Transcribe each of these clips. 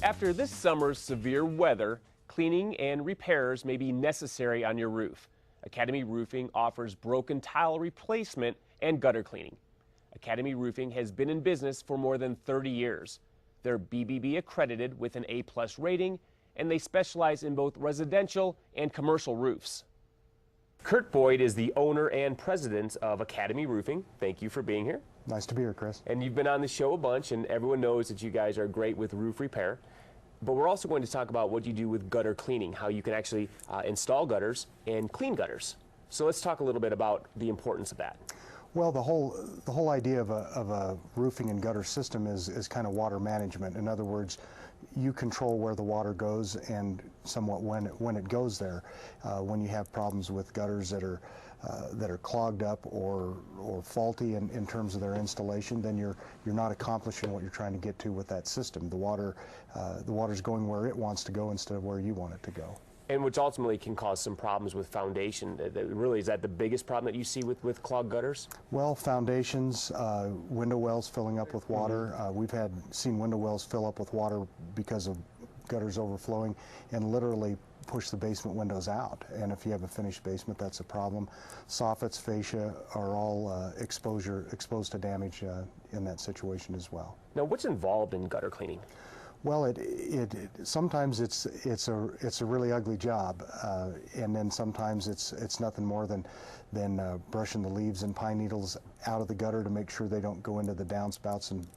After this summer's severe weather, cleaning and repairs may be necessary on your roof. Academy Roofing offers broken tile replacement and gutter cleaning. Academy Roofing has been in business for more than 30 years. They're BBB accredited with an A+ rating, and they specialize in both residential and commercial roofs. Kurt Boyd is the owner and president of Academy Roofing. Thank you for being here. Nice to be here, Chris. And you've been on the show a bunch, and everyone knows that you guys are great with roof repair. But we're also going to talk about what you do with gutter cleaning, how you can actually install gutters and clean gutters. So let's talk a little bit about the importance of that. Well, the whole idea of a roofing and gutter system is kind of water management. In other words, you control where the water goes and somewhat when it goes there. When you have problems with gutters that are clogged up or faulty in terms of their installation, then you're not accomplishing what you're trying to get to with that system. The water's going where it wants to go instead of where you want it to go. And which ultimately can cause some problems with foundation. Really, is that the biggest problem that you see with clogged gutters? Well, foundations, window wells filling up with water. We've seen window wells fill up with water because of gutters overflowing and literally push the basement windows out. And if you have a finished basement, that's a problem. Soffits, fascia are all exposed to damage in that situation as well. Now, what's involved in gutter cleaning? Well, sometimes it's a really ugly job, and then sometimes it's nothing more than brushing the leaves and pine needles out of the gutter to make sure they don't go into the downspouts and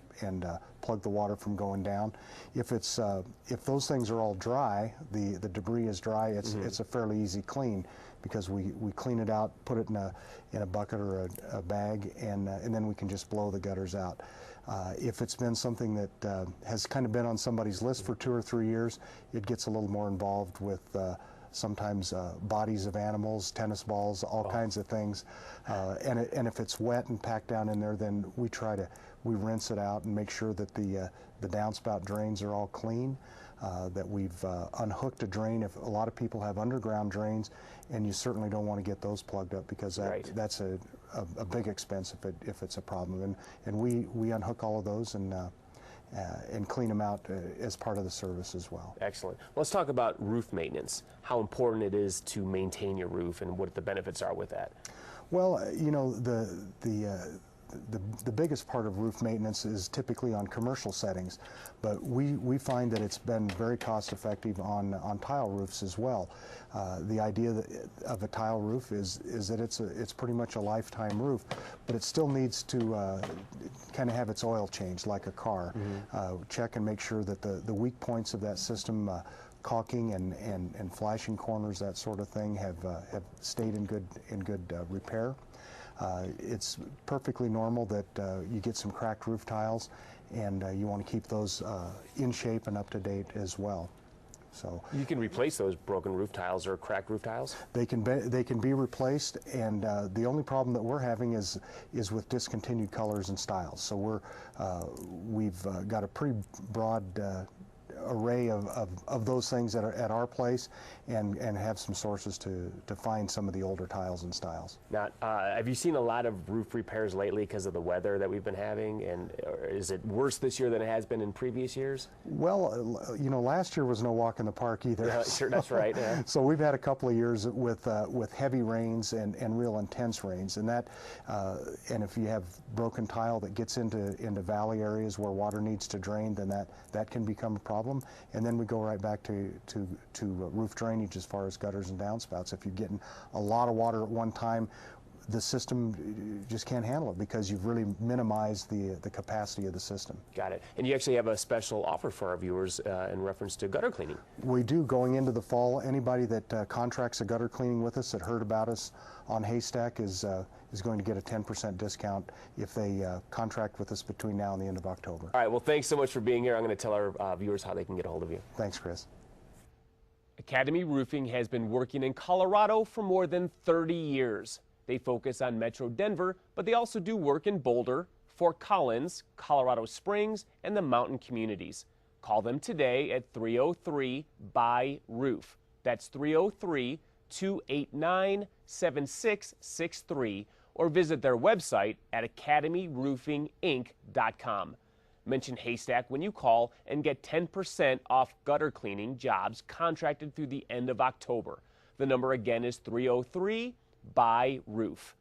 plug the water from going down. If those things are all dry, the debris is dry, it's a fairly easy clean, because we clean it out, put it in a bucket or a bag, and then we can just blow the gutters out. If it's been something that has kind of been on somebody's list for 2 or 3 years, it gets a little more involved with sometimes bodies of animals, tennis balls, all kinds of things. And if it's wet and packed down in there, then we rinse it out and make sure that the downspout drains are all clean, that we've unhooked a drain. If a lot of people have underground drains, and you certainly don't want to get those plugged up, because that's a big expense if it's a problem. And we unhook all of those and clean them out as part of the service as well. Excellent. Let's talk about roof maintenance, how important it is to maintain your roof and what the benefits are with that. Well, you know, the biggest part of roof maintenance is typically on commercial settings, but we find that it's been very cost effective on tile roofs as well. The idea of a tile roof is that it's pretty much a lifetime roof, but it still needs to kind of have its oil changed like a car. Check and make sure that the weak points of that system, caulking and flashing corners, that sort of thing, have stayed in good repair. It's perfectly normal that you get some cracked roof tiles, and you want to keep those in shape and up to date as well. So you can replace those broken roof tiles or cracked roof tiles? They can be replaced, and the only problem that we're having is with discontinued colors and styles. So we've got a pretty broad array of those things that are at our place, and have some sources to find some of the older tiles and styles. Now, have you seen a lot of roof repairs lately because of the weather that we've been having, and is it worse this year than it has been in previous years? Well, you know, last year was no walk in the park either. Yeah, sure, that's right. Yeah. So we've had a couple of years with heavy rains and real intense rains, and and if you have broken tile that gets into valley areas where water needs to drain, then that can become a problem. And then we go right back to roof drainage as far as gutters and downspouts. If you're getting a lot of water at one time, the system just can't handle it, because you've really minimized the capacity of the system. Got it. And you actually have a special offer for our viewers in reference to gutter cleaning. We do. Going into the fall, anybody that contracts a gutter cleaning with us, that heard about us on Haystack, is going to get a 10% discount if they contract with us between now and the end of October. All right. Well, thanks so much for being here. I'm going to tell our viewers how they can get a hold of you. Thanks, Chris. Academy Roofing has been working in Colorado for more than 30 years. They focus on Metro Denver, but they also do work in Boulder, Fort Collins, Colorado Springs, and the mountain communities. Call them today at 303-BUY-ROOF. That's 303-289-7663, or visit their website at academyroofinginc.com. Mention Haystack when you call and get 10% off gutter cleaning jobs contracted through the end of October. The number again is 303-BUY-ROOF.